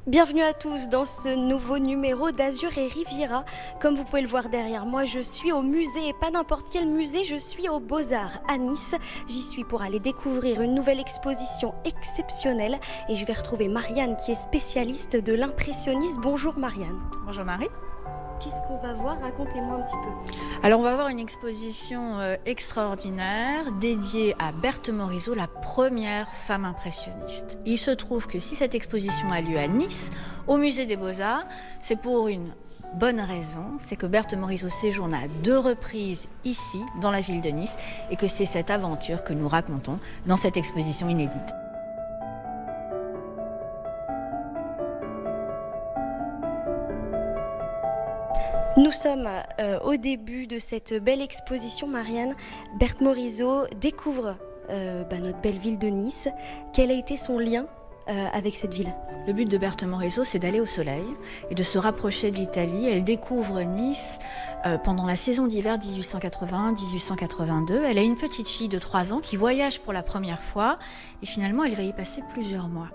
Bienvenue à tous dans ce nouveau numéro d'Azur et Riviera. Comme vous pouvez le voir derrière moi, je suis au musée et pas n'importe quel musée, je suis aux Beaux-Arts à Nice. J'y suis pour aller découvrir une nouvelle exposition exceptionnelle et je vais retrouver Marianne qui est spécialiste de l'impressionnisme. Bonjour Marianne. Bonjour Marie. Qu'est-ce qu'on va voir? Racontez-moi un petit peu. Alors on va voir une exposition extraordinaire dédiée à Berthe Morisot, la première femme impressionniste. Il se trouve que si cette exposition a lieu à Nice, au musée des Beaux-Arts, c'est pour une bonne raison, c'est que Berthe Morisot séjourne à 2 reprises ici, dans la ville de Nice, et que c'est cette aventure que nous racontons dans cette exposition inédite. Nous sommes au début de cette belle exposition, Marianne. Berthe Morisot découvre notre belle ville de Nice. Quel a été son lien avec cette ville? Le but de Berthe Morisot, c'est d'aller au soleil et de se rapprocher de l'Italie. Elle découvre Nice pendant la saison d'hiver 1881-1882. Elle a une petite fille de 3 ans qui voyage pour la première fois et finalement elle va y passer plusieurs mois.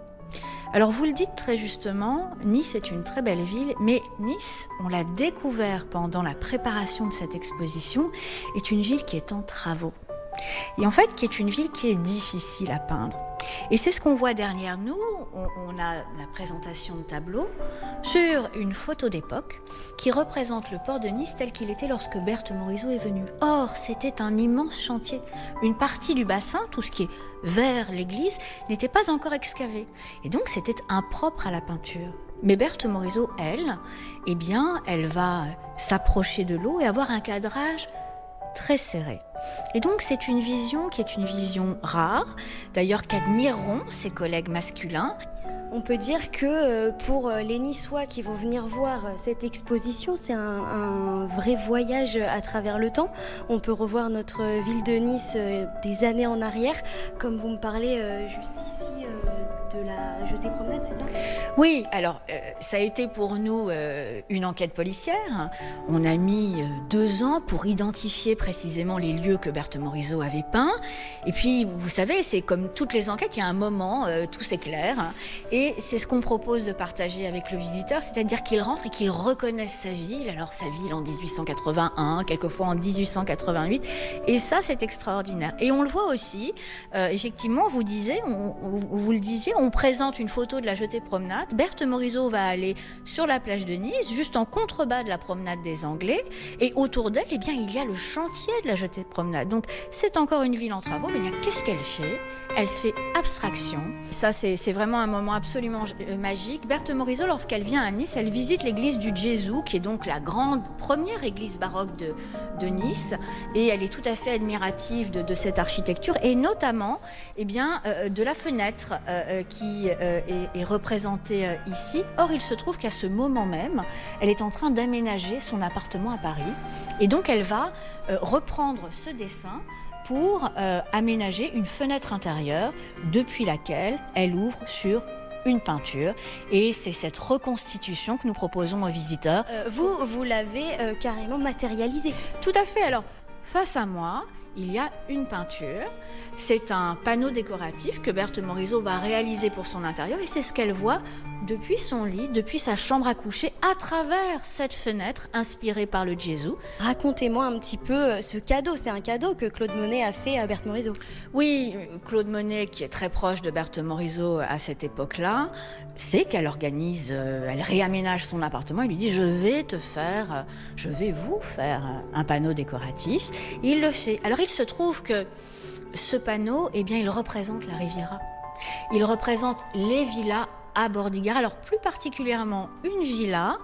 Alors vous le dites très justement, Nice est une très belle ville, mais Nice, on l'a découvert pendant la préparation de cette exposition, est une ville qui est en travaux. Et en fait, qui est une ville qui est difficile à peindre. Et c'est ce qu'on voit derrière nous. On a la présentation de tableaux sur une photo d'époque qui représente le port de Nice tel qu'il était lorsque Berthe Morisot est venue. Or, c'était un immense chantier. Une partie du bassin, tout ce qui est vers l'église, n'était pas encore excavée. Et donc, c'était impropre à la peinture. Mais Berthe Morisot, elle, elle va s'approcher de l'eau et avoir un cadrage très serré. Et donc c'est une vision qui est une vision rare, d'ailleurs qu'admireront ses collègues masculins. On peut dire que pour les Niçois qui vont venir voir cette exposition, c'est un vrai voyage à travers le temps. On peut revoir notre ville de Nice des années en arrière, comme vous me parlez juste ici de la jetée promenade, c'est ça? Oui, alors ça a été pour nous une enquête policière. On a mis 2 ans pour identifier précisément les lieux que Berthe Morisot avait peints. Et puis, vous savez, c'est comme toutes les enquêtes, il y a un moment, tout s'éclaire. Et c'est ce qu'on propose de partager avec le visiteur, c'est-à-dire qu'il rentre et qu'il reconnaisse sa ville. Alors sa ville en 1881, quelquefois en 1888. Et ça, c'est extraordinaire. Et on le voit aussi, effectivement, vous le disiez, on présente une photo de la jetée promenade. Berthe Morisot va aller sur la plage de Nice, juste en contrebas de la promenade des Anglais. Et autour d'elle, il y a le chantier de la jetée promenade. Donc c'est encore une ville en travaux, mais qu'est-ce qu'elle fait? Elle fait abstraction. Ça, c'est vraiment un moment absolument magique. Berthe Morisot, lorsqu'elle vient à Nice, elle visite l'église du Gesù, qui est donc la première église baroque de Nice. Et elle est tout à fait admirative de cette architecture, et notamment de la fenêtre qui est représentée ici. Or, il se trouve qu'à ce moment même, elle est en train d'aménager son appartement à Paris. Et donc, elle va reprendre ce dessin pour aménager une fenêtre intérieure depuis laquelle elle ouvre sur une peinture. Et c'est cette reconstitution que nous proposons aux visiteurs. Vous l'avez carrément matérialisée. Tout à fait. Alors, face à moi, il y a une peinture. C'est un panneau décoratif que Berthe Morisot va réaliser pour son intérieur, et c'est ce qu'elle voit depuis son lit, depuis sa chambre à coucher, à travers cette fenêtre inspirée par le Gesù. Racontez-moi un petit peu ce cadeau. C'est un cadeau que Claude Monet a fait à Berthe Morisot. Oui, Claude Monet, qui est très proche de Berthe Morisot à cette époque-là, c'est qu'elle organise, elle réaménage son appartement. Il lui dit: je vais vous faire un panneau décoratif. Et il le fait. Alors il se trouve que ce panneau, il représente la Riviera. Il représente les villas à Bordighera. Alors plus particulièrement une villa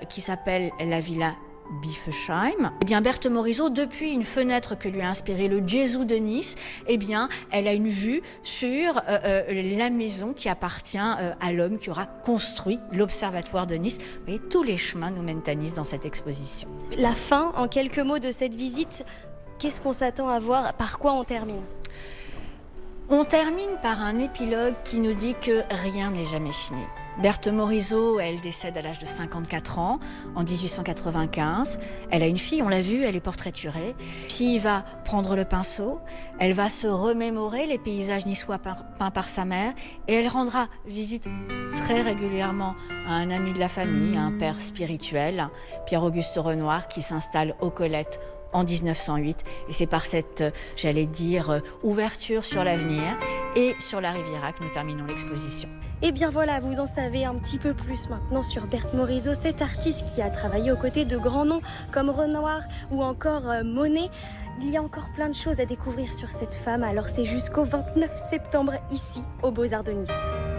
qui s'appelle la villa Biffesheim. Berthe Morisot, depuis une fenêtre que lui a inspirée le Gesù de Nice, elle a une vue sur la maison qui appartient à l'homme qui aura construit l'Observatoire de Nice. Vous voyez, tous les chemins nous mènent à Nice dans cette exposition. La fin, en quelques mots, de cette visite, qu'est-ce qu'on s'attend à voir? Par quoi on termine? On termine par un épilogue qui nous dit que rien n'est jamais fini. Berthe Morisot, elle décède à l'âge de 54 ans, en 1895. Elle a une fille, on l'a vu, elle est portraiturée. La fille va prendre le pinceau, elle va se remémorer les paysages niçois peints par sa mère et elle rendra visite très régulièrement à un ami de la famille, un père spirituel, Pierre-Auguste Renoir, qui s'installe aux Colettes en 1908. Et c'est par cette, j'allais dire, ouverture sur l'avenir et sur la Riviera que nous terminons l'exposition. Et bien voilà, vous en savez un petit peu plus maintenant sur Berthe Morisot, cette artiste qui a travaillé aux côtés de grands noms comme Renoir ou encore Monet. Il y a encore plein de choses à découvrir sur cette femme, alors c'est jusqu'au 29 septembre ici, aux Beaux-Arts de Nice.